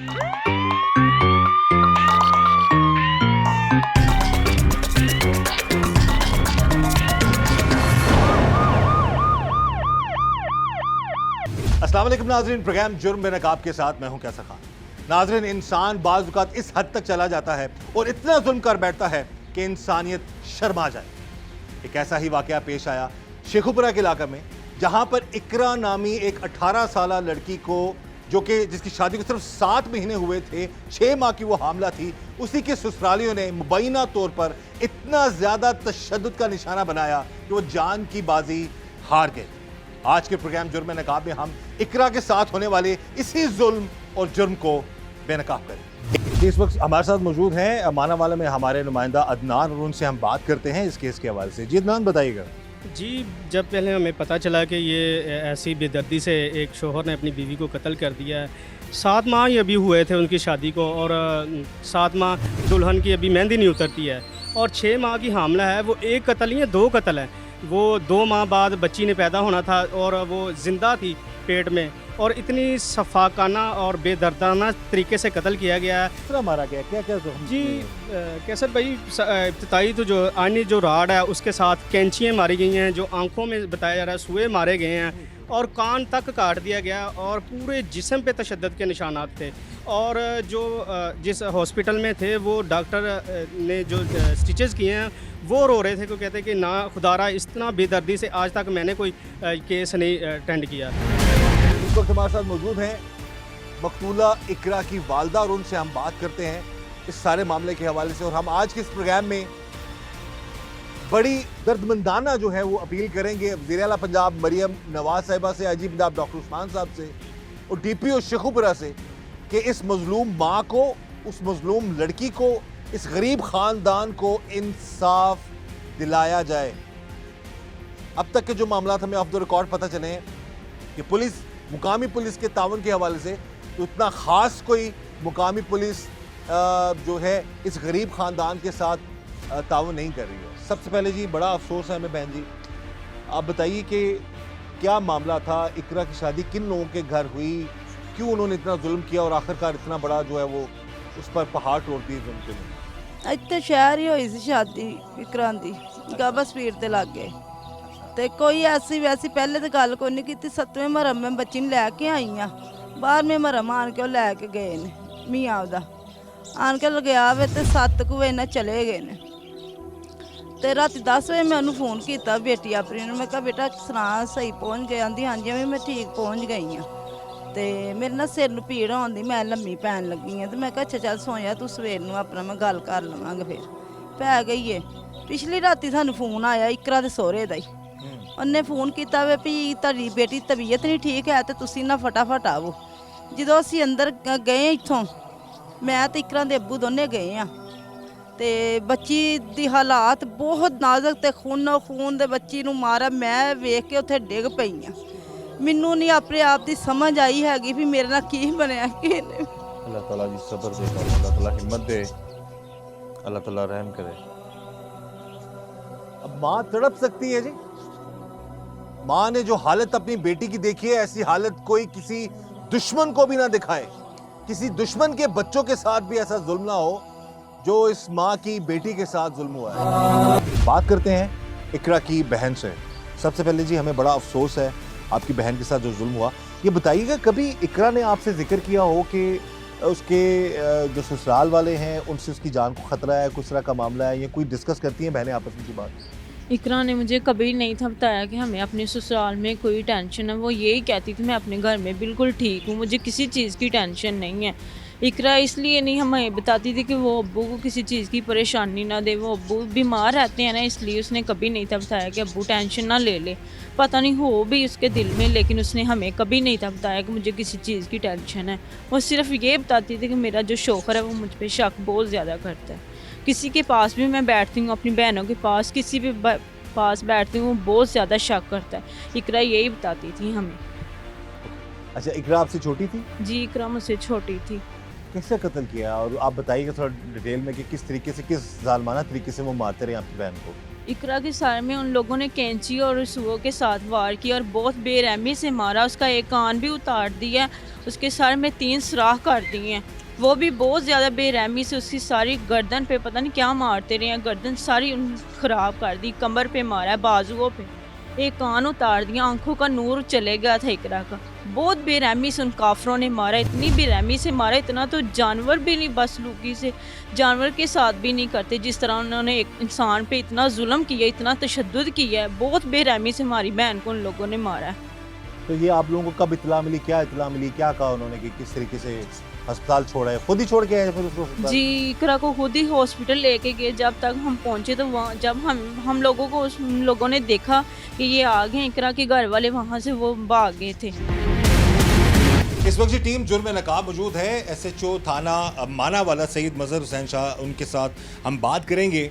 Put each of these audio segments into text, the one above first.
अस्सलाम वालेकुम नाज़रीन, प्रोग्राम जुर्म बेनकाब के साथ मैं हूं कैसर खान। नाज़रीन, इंसान बाज़ औक़ात इस हद तक चला जाता है और इतना जुल्म कर बैठता है कि इंसानियत शर्मा जाए। एक ऐसा ही वाक़या पेश आया शेखुपुरा के इलाके में, जहां पर इकरा नामी एक 18 साल लड़की को, जो कि जिसकी शादी को सिर्फ 7 महीने हुए थे, 6 माह की वो हामला थी, उसी के ससुरालियों ने मुबैना तौर पर इतना ज़्यादा तशद्दुद का निशाना बनाया कि वो जान की बाजी हार गए। आज के प्रोग्राम जुर्म बेनकाब में हम इकरा के साथ होने वाले इसी जुल्म और जुर्म को बेनकाब करें। इस वक्त हमारे साथ मौजूद हैं मानावाला में हमारे नुमाइंदा अदनान, और उनसे हम बात करते हैं इस केस के हवाले से। जी अदनान, बताइएगा। जी, जब पहले हमें पता चला कि ये ऐसी बेदर्दी से एक शोहर ने अपनी बीवी को कत्ल कर दिया है। 7 माह ही अभी हुए थे उनकी शादी को, और 7 माह दुल्हन की अभी मेहंदी नहीं उतरती है, और 6 माह की हामला है। वो एक कत्ल नहीं है, 2 कत्ल हैं। वो 2 माह बाद बच्ची ने पैदा होना था और वो ज़िंदा थी पेट में, और इतनी सफाकाना और बेदर्दाना तरीके से कत्ल किया गया है। कितना मारा गया, क्या क्या जी कैसर भाई, इब्तिदाई तो जो आनी जो राड है उसके साथ कैंचियाँ मारी गई हैं, जो आंखों में बताया जा रहा है सुए मारे गए हैं, और कान तक काट दिया गया, और पूरे जिस्म पे तशद्दुद के निशानात थे। और जो जिस हॉस्पिटल में थे वो डॉक्टर ने जो स्टिचेस किए हैं वो रो रहे थे, को कहते कि ना खुदारा इतना बेदर्दी से आज तक मैंने कोई केस नहीं अटेंड किया। इस वक्त हमारे साथ मौजूद हैं मकतूला इकरा की वालदा, और उनसे हम बात करते हैं इस सारे मामले के हवाले से। और हम आज के इस प्रोग्राम में बड़ी दर्दमंदाना जो है वो अपील करेंगे वज़ीर आला पंजाब मरियम नवाज साहिबा से, आईजी पंजाब डॉक्टर उस्मान साहब से, और DPO शेखुपुरा से, कि इस मजलूम माँ को, उस मजलूम लड़की को, इस गरीब ख़ानदान को इंसाफ दिलाया जाए। अब तक के जो मामला हमें ऑफ द रिकॉर्ड पता चले हैं कि पुलिस, मुकामी पुलिस के ताउन के हवाले से तो इतना ख़ास कोई मुकामी पुलिस जो है इस गरीब ख़ानदान के साथ ताउन नहीं कर रही है। सबसे पहले जी बड़ा अफसोस है हमें बहन जी, आप बताइए कि क्या मामला था, इकरा की शादी किन लोगों के घर हुई, क्यों उन्होंने इतना जुल्म किया, और आखिरकार इतना बड़ा जो है वो उस पर पहाड़ तोड़ दी जुल्म के लिए। ਇੱਥੇ ਸ਼ਹਿਰ ਹੀ ਹੋਈ ਸੀ ਸ਼ਾਦੀ ਇਕਰਾਂ ਦੀ, ਗਾਬਾ ਸਪੀਡ ਤੇ ਲੱਗ ਗਏ ਤੇ ਕੋਈ ਐਸੀ ਵੈਸੀ ਪਹਿਲੇ ਤਾਂ ਗੱਲ ਕੋਈ ਨਹੀਂ ਕੀਤੀ। 7ਵੇਂ ਮਹਰਮ ਮੈਂ ਬੱਚੀ ਨੂੰ ਲੈ ਕੇ ਆਈ ਆ, 12ਵੇਂ ਮਹਰਮ ਆਣ ਕੇ ਉਹ ਲੈ ਕੇ ਗਏ ਨੇ, ਮੀਆਂ ਉਹਦਾ ਆਣ ਕੇ ਲਗਿਆ ਵੇ ਤੇ 7 ਕੁ ਵਜੇ ਨਾਲ ਚਲੇ ਗਏ ਨੇ। ਤੇ ਰਾਤੀ 10 ਵਜੇ ਮੈਂ ਉਹਨੂੰ ਫੋਨ ਕੀਤਾ ਬੇਟੀ ਆਪਣੀ ਨੂੰ, ਮੈਂ ਕਿਹਾ ਬੇਟਾ ਸੁਣਾ ਸਹੀ ਪਹੁੰਚ ਗਏ? ਆਂਦੀ ਹਾਂਜੀ ਮੈਂ ਠੀਕ ਪਹੁੰਚ ਗਈ ਆ, ਤੇ ਮੇਰੇ ਨਾਲ ਸਿਰ ਨੂੰ ਪੀੜ ਆਉਂਦੀ, ਮੈਂ ਲੰਮੀ ਪੈਣ ਲੱਗੀ ਆ। ਤੇ ਮੈਂ ਕਿਹਾ ਅੱਛਾ ਚੱਲ ਸੌਂ ਜਾ ਤੂੰ, ਸਵੇਰ ਨੂੰ ਆਪਣਾ ਮੈਂ ਗੱਲ ਕਰ ਲਵਾਂਗੇ। ਫਿਰ ਪੈ ਗਈ ਏ। ਪਿਛਲੀ ਰਾਤੀ ਸਾਨੂੰ ਫੋਨ ਆਇਆ ਇਕਰਾ ਦੇ ਸਹੁਰੇ ਦਾ ਹੀ, ਉਹਨੇ ਫੋਨ ਕੀਤਾ ਵੇ ਵੀ ਤੁਹਾਡੀ ਬੇਟੀ ਤਬੀਅਤ ਨਹੀਂ ਠੀਕ ਹੈ ਤੇ ਤੁਸੀਂ ਨਾ ਫਟਾਫਟ ਆਵੋ। ਜਦੋਂ ਅਸੀਂ ਅੰਦਰ ਗਏ ਇੱਥੋਂ, ਮੈਂ ਤੇ ਇਕਰਾ ਦੇ ਅੱਬੂ ਦੋਨੇ ਗਏ ਆ, ਤੇ ਬੱਚੀ ਦੀ ਹਾਲਾਤ ਬਹੁਤ ਨਾਜ਼ੁਕ ਤੇ ਖੂਨੋ ਖੂਨ ਦੇ ਬੱਚੀ ਨੂੰ ਮਾਰਾ। ਮੈਂ ਵੇਖ ਕੇ ਉੱਥੇ ਡਿੱਗ ਪਈ ਆ। ਮੈਨੂੰ ਨਹੀਂ ਆਪਣੇ ਆਪ ਦੀ ਸਮਝ ਆਈ ਹੈਗੀ ਵੀ ਮੇਰੇ ਨਾਲ ਕੀ ਬਣਿਆ ਕੀ ਨਹੀਂ। अल्लाह ताला जी सब्र दे, अल्लाह ताला हिम्मत दे, अल्लाह ताला रहम करे। अब माँ तड़प सकती है जी। माँ ने जो हालत अपनी बेटी की देखी है, ऐसी हालत कोई किसी दुश्मन को भी ना दिखाए, किसी दुश्मन के बच्चों के साथ भी ऐसा जुल्म ना हो जो इस माँ की बेटी के साथ जुल्म हुआ है। बात करते हैं इकरा की बहन से। सबसे पहले जी हमें बड़ा अफसोस है आपकी बहन के साथ जो जुल्म हुआ। ये बताइएगा, कभी इकरा ने आपसे जिक्र किया हो कि उसके जो ससुराल वाले हैं उनसे उसकी जान को ख़तरा है, कुछ तरह का मामला है, या कोई डिस्कस करती हैं बहनें आपस में की बात? इकरा ने मुझे कभी नहीं था बताया कि हमें अपने ससुराल में कोई टेंशन है। वो यही कहती थी मैं अपने घर में बिल्कुल ठीक हूँ, मुझे किसी चीज़ की टेंशन नहीं है। इकरा इसलिए नहीं हमें बताती थी कि वो अब्बू को किसी चीज़ की परेशानी ना दे, वो अब्बू बीमार रहते हैं ना, इसलिए उसने कभी नहीं था बताया कि अब्बू टेंशन ना ले ले। पता नहीं हो भी उसके दिल में, लेकिन उसने हमें कभी नहीं था बताया कि मुझे किसी चीज़ की टेंशन है। वो सिर्फ ये बताती थी कि मेरा जो शौहर है वो मुझ पर शक बहुत ज़्यादा करता है। किसी के पास भी मैं बैठती हूँ, अपनी बहनों के पास किसी भी पास बैठती हूँ, बहुत ज़्यादा शक करता है। इकरा यही बताती थी हमें। अच्छा, इकरा आपसे छोटी थी? जी, इकरा मुझसे छोटी थी। कैसे कत्ल किया, और आप बताइएगा थोड़ा डिटेल में कि किस तरीके से, किस जालमाना तरीके से वो मारते रहे आपकी बहन को? इकरा के सर में उन लोगों ने कैंची और रसूओं के साथ वार किया और बहुत बेरहमी से मारा। उसका एक कान भी उतार दिया, उसके सर में 3 सुराख कर दिए हैं। वो भी बहुत ज़्यादा बेरहमी से उसकी सारी गर्दन पे पता नहीं क्या मारते रहे हैं, गर्दन सारी ख़राब कर दी, कमर पे मारा है, बाजुओं पे एक कान उतार दिया, आंखों का नूर चले गया था इकरा का। बहुत बेरहमी से उन काफरों ने मारा, इतनी बेरहमी से मारा, इतना तो जानवर भी नहीं बसलूकी से जानवर के साथ भी नहीं करते जिस तरह उन्होंने एक इंसान पे इतना जुल्म किया, इतना तशद्दुद किया है। बहुत बेरहमी से हमारी बहन को उन लोगों ने मारा है। तो ये आप लोगों को कब इतला मिली, क्या इतला मिली, क्या कहा उन्होंने कि किस तरीके से अस्पताल छोड़ा है? खुद ही छोड़ के आए फिर उसको अस्पताल? जी, इकरा को खुद ही हॉस्पिटल लेके गए। जब तक हम पहुंचे तो वहाँ जब हम लोगों को उन लोगों ने देखा कि ये आ गए, इकरा के घर वाले वहाँ से वो भाग गए थे। इस वक्त जी टीम जुर्म नकाब मौजूद है, SHO थाना माना वाला सईद मजहर हुसैन शाह, उनके साथ हम बात करेंगे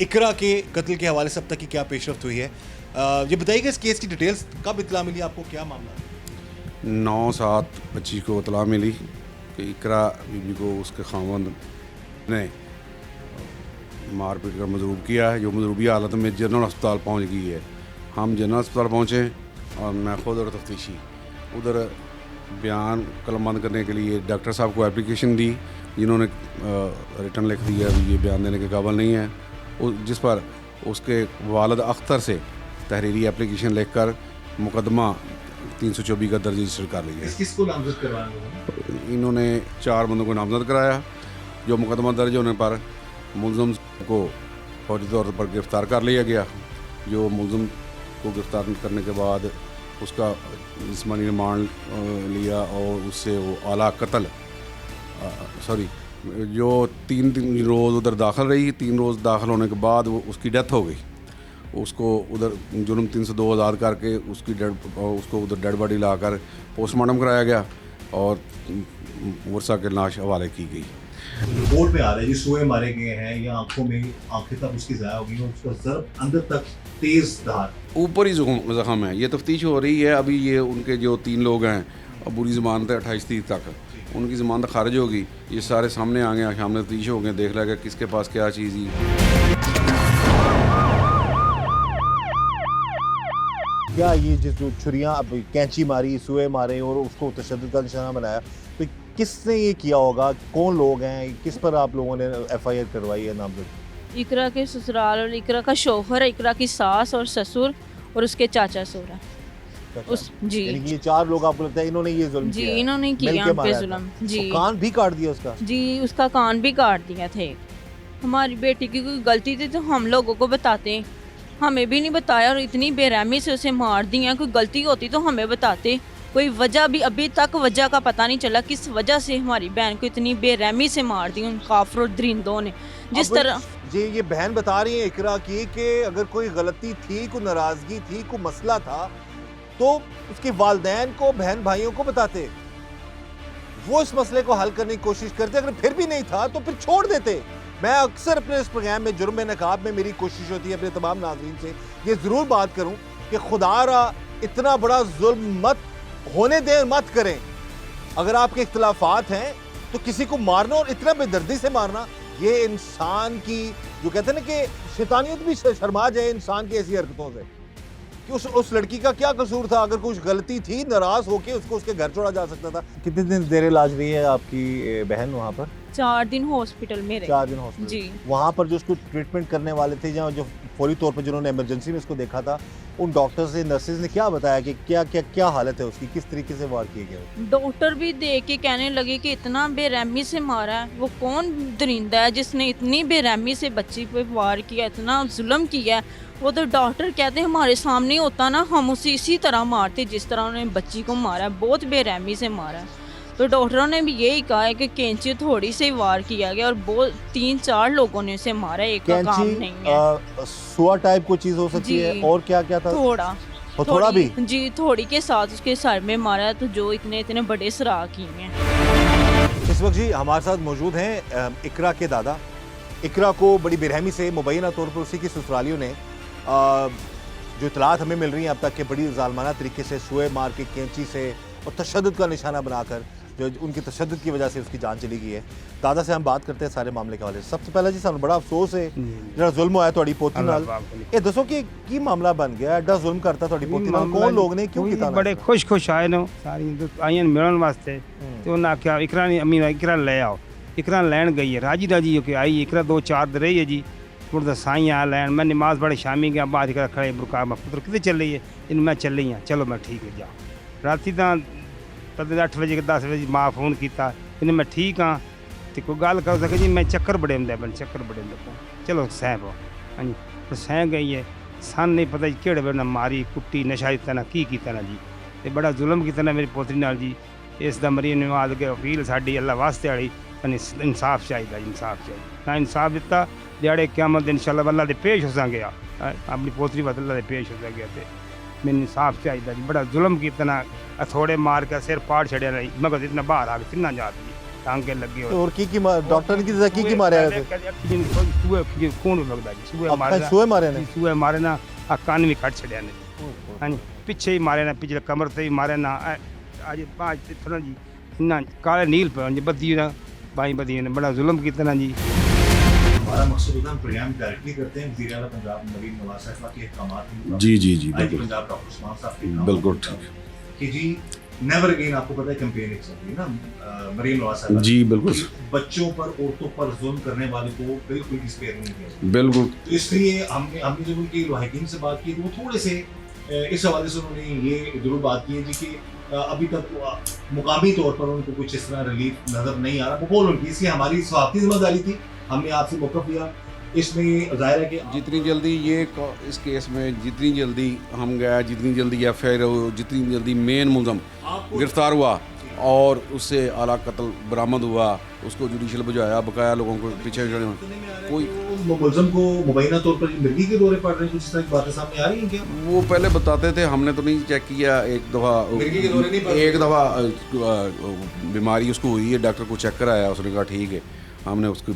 इकरा के कत्ल के हवाले से अब तक की क्या पेशरफ्त हुई है। ये बताइएगा इस केस की डिटेल्स, कब इतला मिली आपको, क्या मामला? 9/7/25 को इतला मिली कि इकरा बीबी को उसके खामंद ने मारपीट कर मजरूब किया है, जो मजरूबी हालत में जनरल अस्पताल पहुंच गई है। हम जनरल अस्पताल पहुंचे और मैं खुद और तफ्तीशी उधर बयान कलमबंद करने के लिए डॉक्टर साहब को एप्लीकेशन दी, जिन्होंने रिटर्न लिख दिया अभी ये बयान देने के काबिल नहीं है, जिस पर उसके वालिद अख्तर से तहरीरी एप्लीकेशन लिखकर मुकदमा 324 का दर्ज रजिस्टर कर लिया। किसको नामजद करवाया? इन्होंने 4 बंदों को नामजद कराया। जो मुकदमा दर्ज होने पर मुलज़म को फौरी तौर पर गिरफ़्तार कर लिया गया। जो मुलज़म को गिरफ़्तार करने के बाद उसका जिस्मानी रिमांड लिया और उससे वो आला कत्ल जो 3 रोज़ उधर दाखिल रही। 3 रोज़ दाखिल होने के बाद वो उसकी डेथ हो गई। उसको उधर जुर्म 302 आज़ाद करके उसको उधर डेड बॉडी लाकर पोस्टमार्टम कराया गया और वर्षा के लाश हवाले की गई। रिपोर्ट में आ रहा है जी सुए मारे गए हैं या आंखें तक उसकी ज़ाया हो गई और उसका ज़र्ब अंदर तक तेज़ धार ऊपर ही ज़ख्म है। ये तफ्तीश हो रही है अभी। ये उनके जो 3 लोग हैं अब बुरी ज़मानत है 28 तीस तक, उनकी ज़मानत खारिज होगी। ये सारे सामने आ गए, सामने तफ्तीश हो गए, देख लेगा किसके पास क्या चीज़ ही। क्या ये जो छुरियाँ अब कैंची मारी, सुए मारे और उसको तशद्दुद का निशाना बनाया, तो किसने ये किया होगा? कौन लोग हैं? किस पर आप लोगों ने FIR करवाई है नामजद? इकरा के ससुराल और इकरा का शौहर, इकरा की सास और ससुर और उसके चाचा ससुर उस जी। यानी कि ये 4 लोग आपको लगता है इन्होंने ये जुल्म जी किया है? इन्होंने किया हम पे जुल्म जी। कान भी काट दिया उसका? जी उसका कान भी काट दिया थे। हमारी बेटी की कोई गलती थी तो हम लोगों को बताते, हमें भी नहीं बताया और इतनी बेरहमी से उसे मार दिया। कोई गलती होती तो हमें बताते। कोई वजह भी अभी तक वजह का पता नहीं चला किस वजह से हमारी बहन को इतनी बेरहमी से मार दी उन काफिर दरिंदों ने। जिस तरह ये बहन बता रही है इकरा की कि अगर कोई गलती थी, कोई नाराजगी थी, कोई मसला था तो उसके वालिदैन को, बहन भाइयों को बताते, वो इस मसले को हल करने की कोशिश करते। अगर फिर भी नहीं था तो फिर छोड़ देते। मैं अक्सर अपने इस प्रोग्राम में जुर्म नकाब में मेरी कोशिश होती है अपने तमाम नाज़रीन से ये ज़रूर बात करूं कि खुदारा इतना बड़ा जुल्म मत होने दें, मत करें। अगर आपके इख्तिलाफात हैं तो किसी को मारना और इतना बेदर्दी से मारना, ये इंसान की जो कहते हैं ना कि शैतानियत भी शर्मा जाए इंसान की ऐसी हरकतों से कि उस लड़की का क्या कसूर था? अगर कुछ गलती थी, नाराज होके उसको उसके घर छोड़ा जा सकता था। कितने दिन देर इलाज रही है आपकी बहन वहाँ पर? 4 दिन हॉस्पिटल में रहे। 4 दिन हॉस्पिटल जी। वहाँ पर जो उसको ट्रीटमेंट करने वाले थे, जहाँ जो फौरी तौर पर जिन्होंने इमरजेंसी में उसको देखा था, उन डॉक्टर्स से, नर्सेज ने क्या बताया कि क्या हालत है उसकी, किस तरीके से वार किए गए? डॉक्टर भी देख के कहने लगे कि इतना बेरहमी से मारा है। वो कौन दरिंदा है जिसने इतनी बेरहमी से बच्ची पे वार किया, इतना जुल्म किया? वो तो डॉक्टर कहते हमारे सामने होता ना हम उसे इसी तरह मारते जिस तरह उन्होंने बच्ची को मारा। बहुत बेरहमी से मारा। तो डॉक्टरों ने भी यही कहा है कि कैंची थोड़ी से वार किया गया और बहुत 3-4 लोगों ने उसे मारा, एक का काम नहीं है। सुआ टाइप कोई चीज हो सकती है और क्या क्या था? थोड़ा भी जी, थोड़ी के साथ उसके सर में मारा। तो जो इतने बड़े सराख किए हैं। इस वक्त जी हमारे साथ मौजूद हैं इकरा के दादा। इकरा को बड़ी बेरहमी से मुबैना तौर पर उसी की ससुरालियों ने जो इतलात हमें मिल रही हैं अब तक के बड़ी जालमाना तरीके से सुए मार के कैंची से और तशद्दुद का निशाना बनाकर जो उनकी तशद्दुद की वजह से उसकी जान चली गई है। दादा से हम बात करते हैं सारे मामले के हवाले से। सबसे पहले जी सानू बड़ा अफसोस है ਜਿਹੜਾ ਜ਼ੁਲਮ ਹੋਇਆ ਤੁਹਾਡੀ ਪੋਤੀ ਨਾਲ। ਇਹ ਦੱਸੋ ਕਿ ਕੀ ਮਾਮਲਾ ਬਣ ਗਿਆ, ਐਡਾ ਜ਼ੁਲਮ ਕਰਤਾ ਤੁਹਾਡੀ ਪੋਤੀ ਨਾਲ, ਕੌਣ ਲੋਕ ਨੇ, ਕਿਉਂ ਕੀਤਾ? ਬੜੇ ਖੁਸ਼ ਆਏ ਨੇ ਸਾਰੀ ਆਈਆਂ ਮਿਲਣ ਵਾਸਤੇ ਤੇ ਉਹਨਾਂ ਆਖਿਆ ਇਕਰਾ ਨੇ ਅਮੀ ਇਕਰਾ ਲੈ ਆਓ। ਇਕਰਾ ਲੈਣ ਗਈ ਹੈ ਰਾਜੀ ਰਾਜੀ ਹੋ ਕੇ ਆਈ। ਇਕਰਾ 2-4 ਦਿਨ ਰਹੀ ਹੈ ਜੀ। ਹੁਣ ਤਾਂ ਸਾਈਂ ਆ ਲੈਣ। ਮੈਂ ਨਮਾਜ਼ ਪੜ੍ਹ ਸ਼ਾਮੀ ਗਿਆ ਬਾਅਦ ਇਕਰਾ ਖੜੇ ਬੁਰਕਾ ਮੈਂ ਪੁੱਤਰ ਕਿਤੇ ਚੱਲੀ ਹੈ? ਇਹਨੂੰ ਮੈਂ ਚੱਲੀ ਹਾਂ। ਚਲੋ ਮੈਂ ਠੀਕ ਹੈ ਜਾ। ਰਾਤੀ ਤਾਂ ਤਦ 8 ਵਜੇ 10 ਵਜੇ ਮਾਂ ਫੋਨ ਕੀਤਾ ਇਹਨੇ ਮੈਂ ਠੀਕ ਹਾਂ ਤੇ ਕੋਈ ਗੱਲ ਕਰ ਸਕੇ ਜੀ। ਮੈਂ ਚੱਕਰ ਬੜੇ ਹੁੰਦਾ ਬਣ ਚੱਕਰ ਬੜੇ ਹੁੰਦਾ। ਚਲੋ ਸਹਿ ਪੋ ਹਾਂਜੀ ਸਹਿ ਗਈ ਹੈ। ਸਾਨੂੰ ਨਹੀਂ ਪਤਾ ਜੀ ਕਿਹੜੇ ਵੇਲੇ ਮਾਰੀ ਕੁੱਟੀ ਨਸ਼ਾ ਦਿੱਤਾ ਨਾ ਕੀ ਕੀਤਾ ਨਾ ਜੀ। ਤੇ ਬੜਾ ਜ਼ੁਲਮ ਕੀਤਾ ਨਾ ਮੇਰੀ ਪੋਤਰੀ ਨਾਲ ਜੀ। ਇਸ ਦਾ ਮਰੀ ਨਵਾਜ਼ ਕੇ ਅਪੀਲ ਸਾਡੀ ਅੱਲਾ ਵਾਸਤੇ ਵਾਲੀ ਇਨਸਾਫ ਚਾਹੀਦਾ ਜੀ। ਇਨਸਾਫ ਚਾਹੀਦਾ ਨਾ ਇਨਸਾਫ ਦਿੱਤਾ ਦਿਹਾੜੇ ਕਿਆਮਤ ਦੇ ਇਨਸ਼ਾਅੱਲਾ ਅੱਲਾ ਦੇ ਪੇਸ਼ ਹੋ ਸਾਂਗੇ ਆਪਣੀ ਪੋਤਰੀ ਵੱਲ ਅੱਲਾ ਦੇ ਪੇਸ਼ ਹੋ ਸਾਂਗੇ ਤੇ ਮੈਨੂੰ ਇਨਸਾਫ ਚਾਹੀਦਾ ਜੀ। ਬੜਾ ਜ਼ੁਲਮ ਕੀਤਾ ਨਾ ਥੋੜੇ ਮਾਰ ਕੇ ਸਿਰ ਪਾੜ ਛੜਿਆ ਨਹੀਂ ਮਗਰ ਇਤਨਾ ਬਾਹਰ ਆ ਕੇ ਤਿੰਨਾ ਜਾਤ ਜੀ ਟਾਂਕੇ ਲੱਗੇ ਹੋਏ। और की डॉक्टर ने की दसा की मारे है? ਸੂਏ ਖੂਨ ਵਗਦਾ ਜੀ। ਸੂਏ ਮਾਰੇ सूए मारे ने? ਸੂਏ ਮਾਰੇ ਨਾ ਆ ਕੰਨ ਵੀ ਕੱਟ ਛੜਿਆ ਨੇ ਹਾਂਜੀ। ਪਿੱਛੇ ਹੀ ਮਾਰੇ ਨਾ ਪਿਛਲੇ ਕਮਰ ਤੇ ਹੀ ਮਾਰੇ ਨਾ ਅੱਜ ਬਾਜ ਤੇ ਥੋੜਾ ਜੀ ਇੰਨਾ ਕਾਲੇ ਨੀਲ ਪੈ ਜੀ ਬੱਦੀ ਨਾ ਬਾਈ ਬੱਦੀ ਨੇ ਬੜਾ ਜ਼ੁਲਮ ਕੀਤਾ ਨਾ ਜੀ। हमारा मकसद होता है हम प्रोग्राम डायरेक्टली करते हैं वज़ीर आला पंजाब नवीन नवाज साहब के अहकामात। जी जी जी आई बिल्कुल पंजाब डॉक्टर उस्मान साहब के बिल्कुल ठीक कि जी नेवर अगेन आपको पता है कैंपेन एक चल रही है ना मरीम नवाज साहब जी बिल्कुल बच्चों पर औरतों पर जुल्म करने वाले को बिल्कुल भी स्पेयर नहीं किया। बिल्कुल। तो इसलिए हमने जब उनके लवाहिकीन से बात की तो वो थोड़े से इस हवाले से उन्होंने ये जरूर बात की है जी कि अभी तक मुकामी तौर पर उनको कुछ इस तरह रिलीफ नजर नहीं आ रहा। वो बोल उनकी इसलिए हमारी सहाफ़ती जिम्मेदारी थी, हमने आपसे मौक़िफ़ लिया। इसमें ज़ाहिर है कि जितनी जल्दी ये इस केस में जितनी जल्दी हम गए, जितनी जल्दी एफआईआर हो, जितनी जल्दी मेन मुलज़म गिरफ्तार हुआ और उससे आला कत्ल बरामद हुआ, उसको जुडिशल भिजवाया, बकाया लोगों को पीछे कोई मुलज़म को मुबैना तौर पर मिर्गी के दौरे पड़ रहे हैं, कुछ इस तरह की बातें सामने आ रही हैं क्या? वो पहले बताते थे, हमने तो नहीं चेक किया। एक दफ़ा बीमारी उसको हुई है, डॉक्टर को चेक कराया, उसने कहा ठीक है, हमने उसकी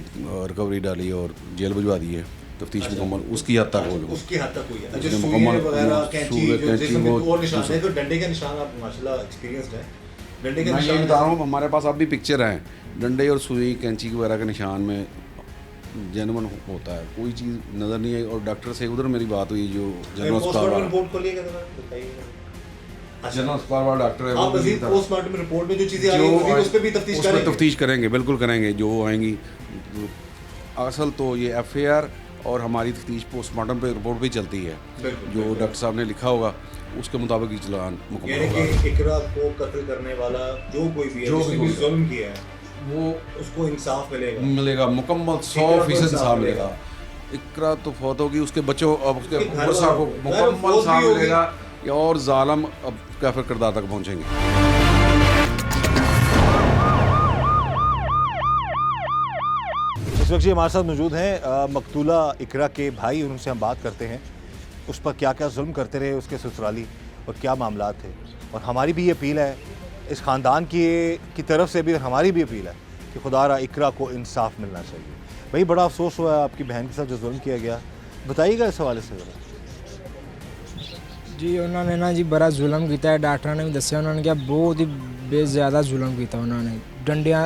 रिकवरी डाली और जेल भिजवा दी है। तफ्तीश मुकम्मल उसकी हद तक हो गई। उसकी हद तक हुई है। उसने जो मुकम्मल सुई वगैरह कैंची जो कैंची वो और निशान है, तो डंडे का निशान आप माशाल्लाह एक्सपीरियंस्ड है। डंडे का मैं ये निशान बता रहा हूँ, हमारे पास अब भी पिक्चर हैं डंडे और सुई कैंची वगैरह के निशान में जेन्युइन होता है, कोई चीज़ नज़र नहीं आई। और डॉक्टर से उधर मेरी बात हुई जो जनरल अस्पताल रिपोर्ट को लेकर बताइए। जनरल अस्पताल वाला डॉक्टर है, आप मज़ीद पोस्टमार्टम रिपोर्ट में जो चीज़ें आ रही हैं उस पर भी तफ्तीश उस पर करेंगे? तफ्तीश करेंगे, बिल्कुल करेंगे। जो आएंगी असल तो ये एफआईआर और हमारी तफ्तीश पोस्टमार्टम पे रिपोर्ट भी चलती है। जो डॉक्टर साहब ने लिखा होगा उसके मुताबिक ही चलान मुकम्मल यानी होगा। कि इकरा को कत्ल करने वाला जो कोई भी है, जो जिसने भी भी जुल्म किया है, वो उसको इंसाफ मिलेगा। मिलेगा मुकम्मल 100% इंसाफ मिलेगा। इकरा तो फौत होगी, उसके बच्चों अब उसके उसके घर वर्षा को वालों- मुकम्मल फौत इंसाफ भी होगी। मिलेगा और जालिम अब काफिर किरदार तक पहुँचेंगे। इस वक्त ये हमारे साथ मौजूद हैं मकतूला इकरा के भाई, उनसे हम बात करते हैं उस पर क्या क्या जुल्म करते रहे उसके ससुराली और क्या मामला थे। और हमारी भी ये अपील है इस ख़ानदान की तरफ से भी, और हमारी भी अपील है कि खुदारा इकरा को इंसाफ मिलना चाहिए। भाई बड़ा अफसोस हुआ है आपकी बहन के साथ जो जुल्म किया गया, बताइएगा इस हवाले से ज़रा। जी उन्होंने ना जी बड़ा जुल्म किया है। डॉक्टर ने भी दसिया, उन्होंने क्या बहुत ही बेज़्यादा जुल्म किया। उन्होंने डंडियाँ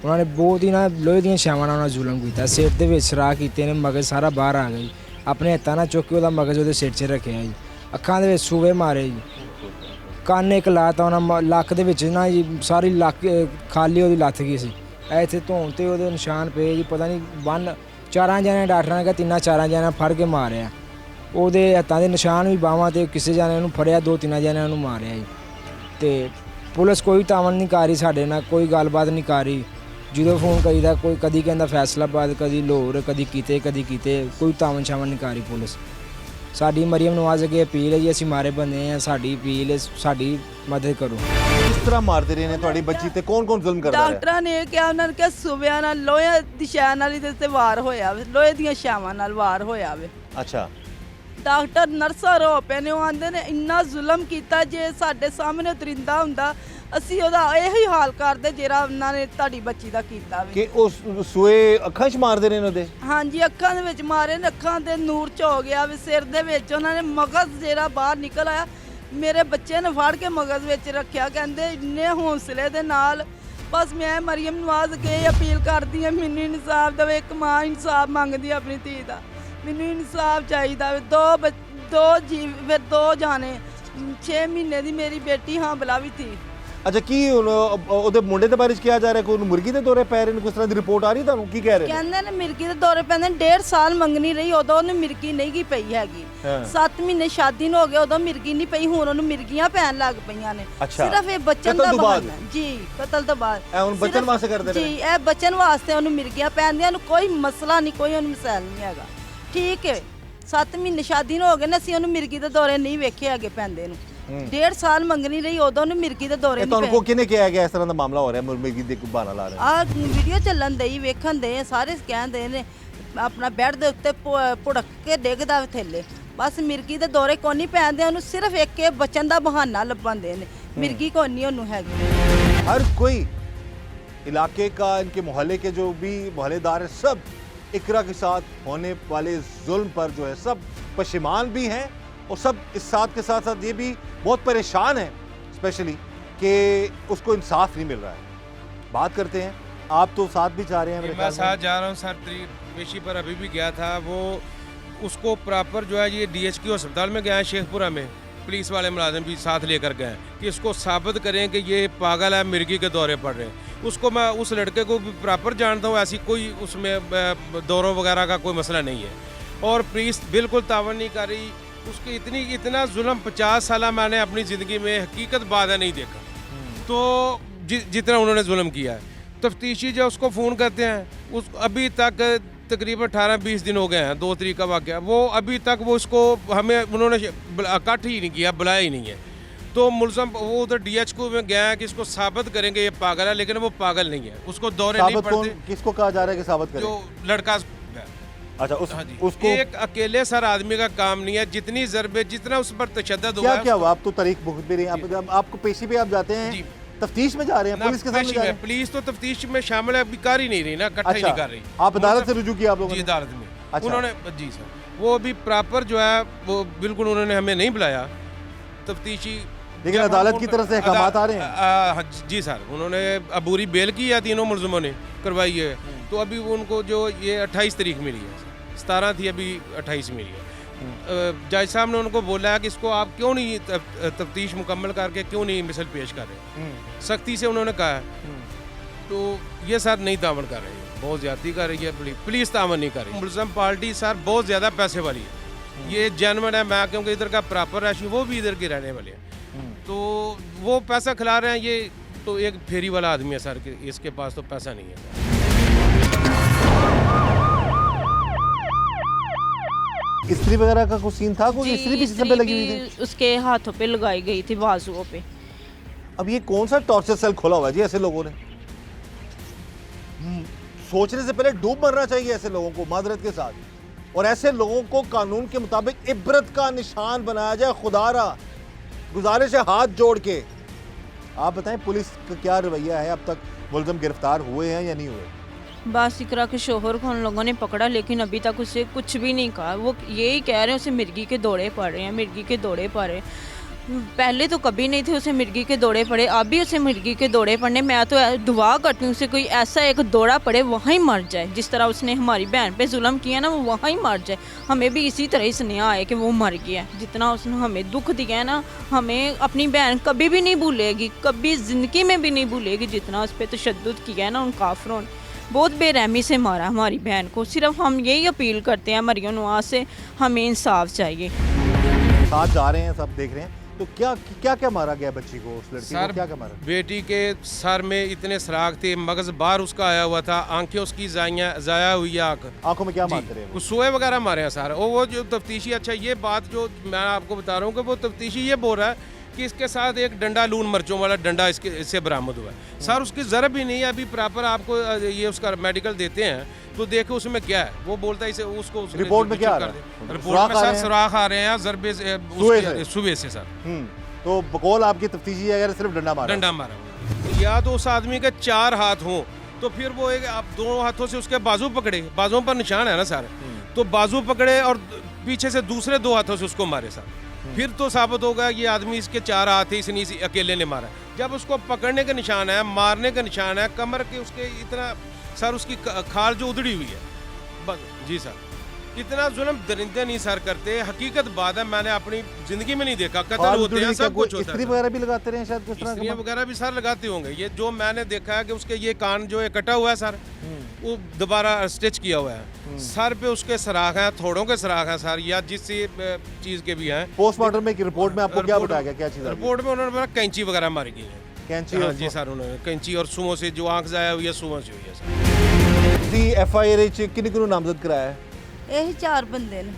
उन्होंने बहुत ही ना लोहे दी छावां नाल जुल्म किया। सिर दे विच सराह कीते ने, मगज सारा बाहर आ गई। अपने हत्थां नाल चुक के ਉਹਦਾ मगज ਉਹਦੇ सिर 'ਚ ਰੱਖਿਆ ਜੀ। ਅੱਖਾਂ ਦੇ ਵਿੱਚ ਸੂਵੇ ਮਾਰੇ ਜੀ। ਕੰਨ ਇੱਕ ਲਾਤਾ ਉਹਨਾਂ, ਲੱਕ ਦੇ ਵਿੱਚ ਨਾ ਜੀ ਸਾਰੀ ਲੱਕ ਖਾਲੀ ਉਹਦੀ ਲੱਥ ਗਈ ਸੀ। ਇੱਥੇ ਧੌਣ ਤੇ ਉਹਦੇ ਨਿਸ਼ਾਨ ਪਏ ਜੀ। ਪਤਾ ਨਹੀਂ 4 ਜਣੇ ਡਾਕਟਰਾਂ ਨੇ ਕਿਹਾ 3-4 ਜਣੇ ਫੜ ਕੇ ਮਾਰਿਆ। ਉਹਦੇ ਹੱਥਾਂ ਦੇ ਨਿਸ਼ਾਨ ਵੀ ਬਾਹਾਂ ਤੇ ਕਿਸੇ ਜਣੇ ਨੂੰ ਫੜਿਆ, 2-3 ਜਣਿਆਂ ਨੂੰ ਮਾਰਿਆ ਜੀ। ਤੇ ਪੁਲਿਸ ਕੋਈ ਤਾਵਨ ਨਹੀਂ ਕਰ ਰਹੀ ਸਾਡੇ ਨਾਲ, ਕੋਈ ਗੱਲਬਾਤ ਨਹੀਂ ਕਰ ਰਹੀ। ਜਦੋਂ ਫੋਨ ਕਰੀਦਾ ਕੋਈ ਕਦੀ ਕਹਿੰਦਾ ਫੈਸਲਾਬਾਦ, ਕਦੀ ਲਾਹੌਰ, ਕਦੀ ਕਿਤੇ ਕੋਈ ਤਾਵਨ ਛਾਵਨ ਨਹੀਂ ਕਰ ਰਹੀ ਪੁਲਿਸ। ਸਾਡੀ ਮਰੀਮ ਨਵਾਜ਼ ਅੱਗੇ ਅਪੀਲ ਹੈ ਜੀ, ਅਸੀਂ ਮਾਰੇ ਬੰਦੇ ਹਾਂ, ਸਾਡੀ ਅਪੀਲ ਹੈ, ਸਾਡੀ ਮਦਦ ਕਰੋ। किस तरह मारते रहे ने ਤੁਹਾਡੀ ਬੱਚੀ ਤੇ ਕੌਣ जुल्म करता है? ਡਾਕਟਰਾਂ ਨੇ ਇਹ ਕਿਹਾ, ਉਹਨਾਂ ਨੇ ਕਿਹਾ ਸੂਬਿਆਂ ਨਾਲ ਲੋਹੇ ਦੀ ਛਾਂ ਨਾਲ ਇਹਦੇ ਤੇ ਵਾਰ ਹੋਇਆ ਵੇ, ਲੋਹੇ ਦੀਆਂ ਛਾਵਾਂ ਨਾਲ ਵਾਰ ਹੋਇਆ ਵੇ। अच्छा ਡਾਕਟਰ ਨਰਸਾਂ ਰੋ ਪਏ ਨੇ, ਉਹ ਆਂਦੇ ਨੇ ਇੰਨਾ ਜ਼ੁਲਮ ਕੀਤਾ, ਜੇ ਸਾਡੇ ਸਾਹਮਣੇ ਤਰਿੰਦਾ ਹੁੰਦਾ ਅਸੀਂ ਉਹਦਾ ਇਹੀ ਹਾਲ ਕਰਦੇ ਜਿਹੜਾ ਉਹਨਾਂ ਨੇ ਤੁਹਾਡੀ ਬੱਚੀ ਦਾ ਕੀਤਾ ਵੇ। ਕਿ ਉਸ ਸੂਏ ਅੱਖਾਂ 'ਚ ਮਾਰਦੇ ਰਹੇ ਨੇ ਉਹਦੇ? ਹਾਂਜੀ ਅੱਖਾਂ ਦੇ ਵਿੱਚ ਮਾਰੇ ਨੇ, ਅੱਖਾਂ ਦੇ ਨੂਰ ਚ ਹੋ ਗਿਆ ਵੇ, ਸਿਰ ਦੇ ਵਿੱਚ ਉਹਨਾਂ ਨੇ ਮਗਜ਼ ਜਿਹੜਾ ਬਾਹਰ ਨਿਕਲ ਆਇਆ ਮੇਰੇ ਬੱਚੇ ਨੇ ਫੜ ਕੇ ਮਗਜ਼ ਵਿੱਚ ਰੱਖਿਆ, ਕਹਿੰਦੇ ਇੰਨੇ ਹੌਸਲੇ ਦੇ ਨਾਲ। ਬਸ ਮੈਂ ਮਰੀਮ ਨਵਾਜ਼ ਅੱਗੇ ਅਪੀਲ ਕਰਦੀ ਹਾਂ, ਮੈਨੂੰ ਇਨਸਾਫ ਦੇਵੇ। ਇੱਕ ਮਾਂ ਇਨਸਾਫ ਮੰਗਦੀ ਹੈ ਆਪਣੀ ਧੀ ਦਾ, ਮੈਨੂੰ ਇਨਸਾਫ ਚਾਹੀਦਾ। ਦੋ ਜਾਣੇ 6 ਮਹੀਨੇ ਦੀ ਮੇਰੀ ਬੇਟੀ ਹਾਮਲਾ ਵੀ ਥੀ। ਅੱਛਾ, ਕੀ ਉਹਦੇ ਮੁੰਡੇ ਦੇ ਬਾਰੇ ਚ ਕਿਹਾ ਜਾ ਰਿਹਾ ਕਿ ਉਹਨੂੰ ਮੁਰਗੀ ਦੇ ਦੌਰੇ ਪੈ ਰਹੇ ਨੇ? ਕਿਸ ਤਰ੍ਹਾਂ ਦੀ ਰਿਪੋਰਟ ਆ ਰਹੀ ਤੁਹਾਨੂੰ? ਕੀ ਕਹਿ ਰਹੇ ਨੇ? ਕਹਿੰਦੇ ਨੇ ਮਿਰਗੀ ਦੇ ਦੌਰੇ ਪੈਂਦੇ ਨੇ। 1.5 ਸਾਲ ਮੰਗਣੀ ਰਹੀ, ਉਦੋਂ ਉਹਨੂੰ ਮਿਰਗੀ ਨਹੀਂ ਗਈ ਪਈ ਹੈਗੀ। 7 ਮਹੀਨੇ ਸ਼ਾਦੀ ਨੂੰ ਹੋ ਗਏ, ਉਦੋਂ ਮਿਰਗੀ ਨਹੀਂ ਪਈ, ਹੁਣ ਉਹਨੂੰ ਮਿਰਗੀਆਂ ਪੈਣ ਲੱਗ ਪਈਆਂ ਨੇ। ਸਿਰਫ ਇਹ ਬੱਚਨ ਦਾ ਬਹਾਨਾ ਜੀ, ਕਤਲ ਤੋਂ ਬਾਅਦ ਇਹ ਹੁਣ ਬੱਚਨ ਵਾਸਤੇ ਕਰਦੇ ਨੇ ਜੀ, ਇਹ ਬੱਚਨ ਵਾਸਤੇ ਉਹਨੂੰ ਮਿਰਗੀਆਂ ਪੈਂਦੀਆਂ ਨੂੰ ਕੋਈ ਮਸਲਾ ਨਹੀਂ, ਕੋਈ ਉਹਨੂੰ ਮਸਲਾ ਨਹੀਂ ਹੈਗਾ। ਠੀਕ ਹੈ, 7 ਮਹੀਨੇ ਸ਼ਾਦੀ ਨੂੰ ਹੋ ਗਏ ਨੇ, ਅਸੀਂ ਉਹਨੂੰ ਮਿਰਗੀ ਦੇ ਦੌਰੇ ਨਹੀਂ ਵੇਖੇ ਹੈਗੇ ਪੈਂਦੇ ਨੂੰ। 1.5 ਸਾਲ ਮੰਗਣੀ ਰਹੀ, ਉਦੋਂ ਉਹਨੂੰ ਮਿਰਗੀ ਦੇ ਦੌਰੇ ਨਹੀਂ ਪਏ। ਤੁਹਾਨੂੰ ਕਿਹਨੇ ਕਿਹਾ ਗਿਆ ਇਸ ਤਰ੍ਹਾਂ ਦਾ ਮਾਮਲਾ ਹੋ ਰਿਹਾ? ਮਿਰਗੀ ਦੇ ਬਹਾਨਾ ਲਾ ਰਹੇ ਆ ਵੀਡੀਓ ਚੱਲਣ ਦੇ ਹੀ ਵੇਖਣ ਦੇ ਸਾਰੇ ਕਹਿੰਦੇ ਨੇ, ਆਪਣਾ ਬੈੱਡ ਦੇ ਉੱਤੇ ਪੁੜਕ ਕੇ ਡਿੱਗਦਾ ਥੱਲੇ। ਬਸ ਮਿਰਗੀ ਦੇ ਦੌਰੇ ਕੋਈ ਨਹੀਂ ਪੈਂਦੇ ਉਹਨੂੰ, ਸਿਰਫ ਇੱਕ ਬਚਨ ਦਾ ਬਹਾਨਾ ਲੱਭਦੇ ਨੇ। मिर्गी को नहीं उन्होंने है। हर कोई इलाके का, इनके मोहल्ले के जो भी मोहल्लेदार है, सब इकरा के साथ होने वाले जुल्म पर जो है सब पशेमान भी हैं और सब इस साथ के साथ साथ ये भी बहुत परेशान हैं स्पेशली कि उसको इंसाफ नहीं मिल रहा है। बात करते हैं, आप तो साथ भी जा रहे हैं? मैं साथ जा रहा हूँ सर, पेशी पर अभी भी गया था। वो उसको प्रॉपर जो है ये DHQ अस्पताल में गया है शेखपुरा में, पुलिस वाले मुलाजिम भी साथ लेकर गए कि इसको साबित करें कि ये पागल है, मिर्गी के दौरे पड़ रहे हैं। उसको मैं उस लड़के को भी प्रॉपर जानता हूँ, ऐसी कोई उसमें दौरों वगैरह का कोई मसला नहीं है। और पुलिस बिल्कुल तावन नहीं कर रही। उसके इतना जुल्म 50 साल मैंने अपनी ज़िंदगी में हकीकत बात नहीं देखा, तो जितना उन्होंने जुल्म किया है। तफ्तीशी जो उसको फ़ोन करते हैं, उस अभी तक तकरीबन 18-20 दिन हो गए हैं, 2 तारीख का वाक़या, वो अभी तक वो उसको हमें उन्होंने कट ही नहीं किया, बुलाया ही नहीं है। तो मुलजम वो उधर DHQ में गया है कि इसको साबित करेंगे ये पागल है, लेकिन वो पागल नहीं है, उसको दौरे नहीं पड़ते। किसको कहा जा रहा है कि साबित करें? जो लड़का। अच्छा, उसको एक अकेले सर आदमी का काम नहीं है, जितनी ज़रबे जितना उस पर तशद्दुद हुआ। क्या हुआ? आप तो तारीख भुगत भी रही हैं, आपको पेशी पे आप जाते हैं, तफ्तीश में जा रहे हैं, पुलिस के साथ जा रहे हैं? पुलिस तो तफ्तीश में शामिल है, अभी कर ही नहीं रही ना, इकट्ठा ही नहीं कर रही। आप अदालत से रुजू किया आप लोगों ने? जी अदालत में। अच्छा। उन्होंने जी सर, वो अभी प्रॉपर जो है वो बिल्कुल उन्होंने हमें नहीं बुलाया तफ्तीशी, लेकिन अदालत की तरफ से अहकामात आ रहे हैं। जी सर, उन्होंने अबूरी बेल की है, तीनों मुलजमों ने करवाई है। तो अभी उनको जो ये 28 तारीख मिली है, 17 थी, अभी 28 मिली है। जज साहब ने उनको बोला है कि इसको आप क्यों नहीं तफ्तीश मुकम्मल करके क्यों नहीं मिसल पेश कर रहे, सख्ती से उन्होंने कहा है। तो ये सर नहीं तावन कर रही है, बहुत ज़्यादती कर रही है पुलिस, तावन नहीं कर रही। मुलजम पार्टी सर बहुत ज़्यादा पैसे वाली है, ये जेन्युइन है। मैं क्योंकि इधर का प्रॉपर रैशी, वो भी इधर के रहने वाले हैं, तो वो पैसा खिला रहे हैं। ये तो एक फेरी वाला आदमी है सर, इसके पास तो पैसा नहीं है। इस्त्री वगैरह का कुछ सीन था? कोई इस्त्री भी सिस्टम पे लगी हुई थी? उसके हाथों पे लगाई गई थी, बाजुओं पे। अब ये कौन सा टॉर्चर सेल खोला हुआ है जी ऐसे लोगों ने? सोचने से पहले डूब मरना चाहिए ऐसे लोगों को, माजरत के साथ। और ऐसे लोगों को कानून के मुताबिक इबरत का निशान बनाया जाए। खुदारा गुजारिश है हाथ जोड़ के। आप बताएं पुलिस का क्या रवैया है? अब तक मुलजम गिरफ्तार हुए हैं या नहीं हुए? बस इकरा के शोहर को उन लोगों ने पकड़ा, लेकिन अभी तक उसे कुछ भी नहीं कहा। वो यही कह रहे हैं उसे मिर्गी के दौरे पड़ रहे हैं, मिर्गी के दौरे पड़ रहे हैं। पहले तो कभी नहीं थे उसे मिर्गी के दौरे पड़े, अब भी उसे मिर्गी के दौरे पड़ने। मैं तो दुआ करती हूँ उसे कोई ऐसा एक दौरा पड़े, वहाँ ही मर जाए। जिस तरह उसने हमारी बहन पे जुल्म किया ना, वो वहाँ ही मर जाए। हमें भी इसी तरह ही स्नेहा आए कि वो मर गया। जितना उसने हमें दुख दिया है ना, हमें अपनी बहन कभी भी नहीं भूलेगी, कभी ज़िंदगी में भी नहीं भूलेगी। जितना उस पर तशद्दुद किया है ना उन काफरों ने, बहुत बेरहमी से मारा हमारी बहन को। सिर्फ हम यही अपील करते हैं मरियम नवाज से, हमें इंसाफ चाहिए। साथ जा रहे हैं, सब देख रहे हैं, तो क्या क्या मारा गया बच्ची को, उस लड़की को क्या मारा? बेटी के सर में इतने सराग थे, मगज बाहर उसका आया हुआ था, आंखें उसकी जाया हुई आंखों में क्या मारते रहे? कुछ सोए वगैरह मारे हैं सर। और वो जो तफ्तीशी, अच्छा ये बात जो मैं आपको बता रहा हूँ कि वो तफ्तीशी ये बोल रहा है कि इसके साथ एक डंडा, लून मिर्चों वाला डंडा इससे बरामद हुआ है। सर उसकी ज़रब भी नहीं है। अभी प्रॉपर आपको ये उसका मेडिकल देते हैं तो देखो उसमें क्या है। वो बोलता है इसे उसको रिपोर्ट में क्या आ रहा है? रिपोर्ट में सर सुराख आ रहे हैं ज़रबे सुबह से सर। तो बकौल आपकी तफ्तीशी अगर सिर्फ डंडा मारा, या तो उस आदमी के 4 हाथ हों तो फिर वो एक आप 2 हाथों से उसके बाजू पकड़े, बाजुओं पर निशान है ना सर, तो बाजू पकड़े और पीछे से दूसरे 2 हाथों से उसको मारे सर। फिर तो साबित होगा ये आदमी इसके 4 हाथ थे, इसने इसी अकेले ने मारा। जब उसको पकड़ने का निशान है, मारने का निशान है, कमर के उसके इतना सर उसकी खाल जो उधड़ी हुई है, बस जी सर। इतना जुल्म दरिंदे नहीं सर करते। हकीकत बात है, मैंने अपनी जिंदगी में नहीं देखा। कत्ल होते हैं, सब कुछ होता इस्त्री है। वगैरह भी लगाते रहे शायद, कुछ तरह इस्त्रियाँ का वगैरह भी सर लगाते होंगे। ये जो मैंने देखा है कि उसके ये कान जो है कटा हुआ है सर, वो दोबारा स्टिच किया हुआ है। सर पे उसके सराख हैं, थोड़ों के सराख हैं सर, या जिस चीज़ के भी हैं। पोस्टमार्टम में की रिपोर्ट में आपको क्या बताया गया, क्या चीज़ आई? रिपोर्ट में उन्होंने बोला कैंची वगैरह मारी गई है। कैंची हाँ और जी सर, उन्होंने कैंची और सुओं से जो आंख जाया हुई है, सुओं से हुई है सर। दी FIR किन्नी नामजद कराया है? ਇਹੀ 4 ਬੰਦੇ ਨੇ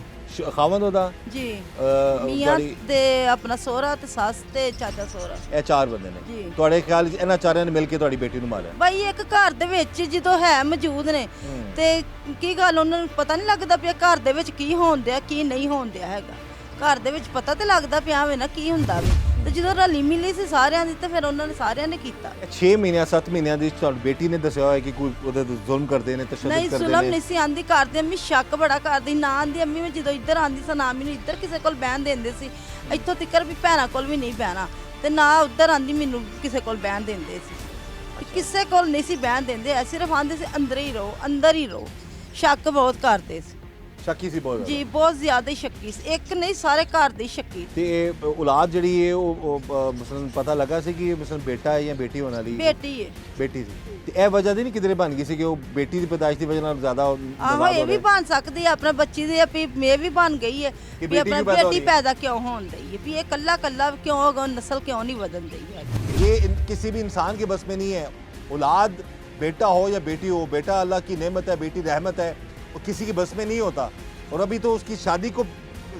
ਖਾਵੰਦ ਉਹਦਾ ਜੀ ਅਹ, ਮੀਆਂ ਤੁਹਾਡੀ- ਤੇ ਆਪਣਾ ਸਹੁਰਾ ਤੇ ਸੱਸ ਤੇ ਚਾਚਾ ਸਹੁਰਾ ਇਹ 4 ਬੰਦੇ ਨੇ ਜੀ। ਤੁਹਾਡੇ ਖਿਆਲ 'ਚ ਇਹਨਾਂ ਚਾਰਿਆਂ ਨੇ ਮਿਲ ਕੇ ਤੁਹਾਡੀ ਬੇਟੀ ਨੂੰ ਮਾਰਿਆ? ਬਾਈ ਇੱਕ ਘਰ ਦੇ ਵਿੱਚ ਜਦੋਂ ਹੈ ਮੌਜੂਦ ਨੇ ਤੇ ਕੀ ਗੱਲ ਉਹਨਾਂ ਨੂੰ ਪਤਾ ਨਹੀਂ ਲੱਗਦਾ ਪਿਆ ਘਰ ਦੇ ਵਿੱਚ ਕੀ ਹੋਣ ਦਿਆ ਕੀ ਨਹੀਂ ਹੋਣ ਦਿਆ ਹੈਗਾ। ਘਰ ਦੇ ਵਿੱਚ ਪਤਾ ਤੇ ਲੱਗਦਾ ਪਿਆ ਵੇ ਨਾ ਕੀ ਹੁੰਦਾ ਵੇ, ਤੇ ਜਦੋਂ ਰਲੀ ਮਿਲੀ ਸੀ ਸਾਰਿਆਂ ਦੀ ਤੇ ਫਿਰ ਉਹਨਾਂ ਨੇ ਸਾਰਿਆਂ ਨੇ ਕੀਤਾ। 6 ਮਹੀਨਿਆਂ 7 ਮਹੀਨਿਆਂ ਦੀ ਤੁਹਾਡੀ ਬੇਟੀ ਨੇ ਦੱਸਿਆ ਹੋਇਆ ਕਿ ਕੋਈ ਉਹਦੇ ਤੇ ਜ਼ੁਲਮ ਕਰਦੇ ਨੇ, ਨਹੀਂ ਤਸ਼ੱਦਦ ਕਰਦੇ ਜ਼ੁਲਮ ਨੇ। ਨਹੀਂ ਸੀ ਆਂਦੀ ਕਰਦੇ, ਅੰਮੀ ਸ਼ੱਕ ਬੜਾ ਕਰਦੀ ਨਾ ਆਂਦੀ ਅੰਮੀ ਮੈਂ ਜਦੋਂ ਇੱਧਰ ਆਂਦੀ ਸੀ ਨਾ ਮੈਨੂੰ ਇੱਧਰ ਕਿਸੇ ਕੋਲ ਬਹਿਣ ਦਿੰਦੇ ਸੀ, ਇੱਥੋਂ ਤਿੱਕਰ ਵੀ ਭੈਣਾਂ ਕੋਲ ਵੀ ਨਹੀਂ ਬਹਿਣਾ, ਤੇ ਨਾ ਉੱਧਰ ਆਂਦੀ ਮੈਨੂੰ ਕਿਸੇ ਕੋਲ ਬਹਿਣ ਦਿੰਦੇ ਸੀ। ਕਿਸੇ ਕੋਲ ਨਹੀਂ ਸੀ ਬਹਿਣ ਦਿੰਦੇ, ਐ ਸਿਰਫ ਆਂਦੇ ਸੀ ਅੰਦਰ ਹੀ ਰਹੋ, ਅੰਦਰ ਹੀ ਰਹੋ। ਸ਼ੱਕ ਬਹੁਤ ਕਰਦੇ ਸੀ ਸ਼ੱਕੀ ਸੀ ਬਹੁਤ ਜ਼ਿਆਦਾ। ਜੀ, ਬਹੁਤ ਜ਼ਿਆਦਾ ਹੀ ਸ਼ੱਕੀ ਸੀ। ਇੱਕ ਨਹੀਂ ਸਾਰੇ ਘਰ ਦੇ ਹੀ ਸ਼ੱਕੀ ਤੇ ਇਹ ਔਲਾਦ ਜਿਹੜੀ ਹੈ ਉਹ ਮਸਲਨ ਪਤਾ ਲੱਗਾ ਸੀ ਕਿ ਮਸਲਨ ਬੇਟਾ ਹੈ ਜਾਂ ਬੇਟੀ ਹੋਣ ਵਾਲੀ? ਬੇਟੀ ਹੈ। ਬੇਟੀ ਸੀ। ਤੇ ਇਹ ਵਜ੍ਹਾ ਦੀ ਨਹੀਂ ਕਿਧਰੇ ਬਣ ਗਈ ਸੀ ਕਿ ਉਹ ਬੇਟੀ ਦੀ ਪੈਦਾਇਸ਼ ਦੀ ਵਜ੍ਹਾ ਨਾਲ ਜ਼ਿਆਦਾ ਆਹੋ ਨਾਰਾਜ਼ ਇਹ ਹੋ ਵੀ ਰਹੇ? ਬਣ ਸਕਦੀ ਹੈ, ਆਪਣਾ ਬੱਚੀ ਦੀ ਆਪਣੀ ਮੇ ਵੀ ਬਣ ਗਈ ਹੈ ਕਿ ਵੀ ਬੇਟੀ ਆਪਣਾ ਕਿਉਂ ਪੈਦਾ ਹੋ ਬੇਟੀ ਰਹੀ ਹੈ? ਪੈਦਾ ਕਿਉਂ ਹੋਣ ਦਈ ਹੈ, ਵੀ ਇਹ ਕੱਲਾ ਕੱਲਾ ਕਿਉਂ ਹੋਗਾ, ਨਸਲ ਕਿਉਂ ਨਹੀਂ ਵਧਣ ਦਈ ਹੈ। ये किसी भी इंसान के बस में नहीं है। औलाद बेटा हो या बेटी हो, बेटा अल्लाह की नेमत है, बेटी रहमत है, वो किसी की बस में नहीं होता। और अभी तो उसकी शादी को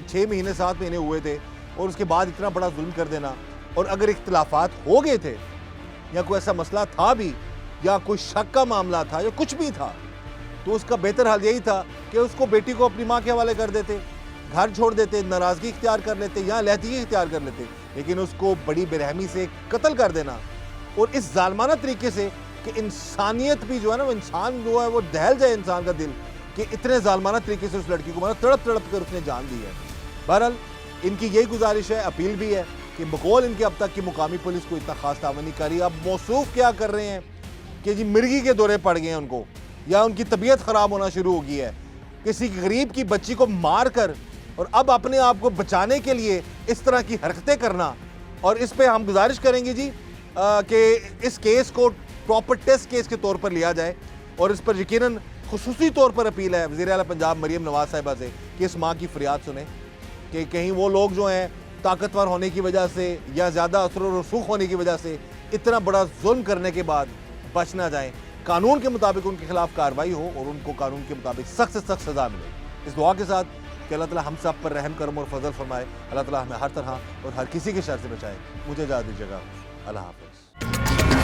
6 महीने 7 महीने हुए थे और उसके बाद इतना बड़ा जुल्म कर देना। और अगर इख्तिलाफात हो गए थे या कोई ऐसा मसला था भी या कोई शक का मामला था या कुछ भी था, तो उसका बेहतर हाल यही था कि उसको बेटी को अपनी माँ के हवाले कर देते, घर छोड़ देते, नाराज़गी इख्तियार कर लेते या लहती इख्तियार कर लेते। लेकिन उसको बड़ी बेरहमी से कत्ल कर देना और इस जालमाना तरीके से कि इंसानियत भी जो है ना, वो इंसान जो है वो दहल जाए इंसान का दिल, कि इतने जालमाना तरीके से उस लड़की को मारा, तड़प तड़प कर उसने जान दी है। बहरहाल इनकी यही गुजारिश है, अपील भी है कि बकौल इनके अब तक की मुकामी पुलिस को इतना खास तावन नहीं करी। अब मौसूफ क्या कर रहे हैं कि जी मिर्गी के दौरे पड़ गए हैं उनको, या उनकी तबीयत ख़राब होना शुरू हो गई है किसी गरीब की बच्ची को मार कर, और अब अपने आप को बचाने के लिए इस तरह की हरकतें करना। और इस पे हम गुजारिश करेंगे जी कि इस केस को प्रॉपर टेस्ट केस के तौर पर लिया जाए। और इस पर यकीनन खुसूसी तौर पर अपील है वज़ीर आला पंजाब मरीम नवाज साहिबा से कि इस माँ की फरियाद सुने कि कहीं वो लोग जो हैं ताकतवर होने की वजह से या ज़्यादा असर और रसूख होने की वजह से इतना बड़ा जुल्म करने के बाद बच ना जाएँ। कानून के मुताबिक उनके खिलाफ कार्रवाई हो और उनको कानून के मुताबिक सख्त से सख्त सज़ा मिले। इस दुआ के साथ कि अल्लाह ताला हम सब पर रहम करम और फजल फरमाए। अल्लाह ताला हमें हर तरह और हर किसी के शर से बचाए। मुझे इजाज़त दीजिएगा। अल्लाह हाफ़िज़।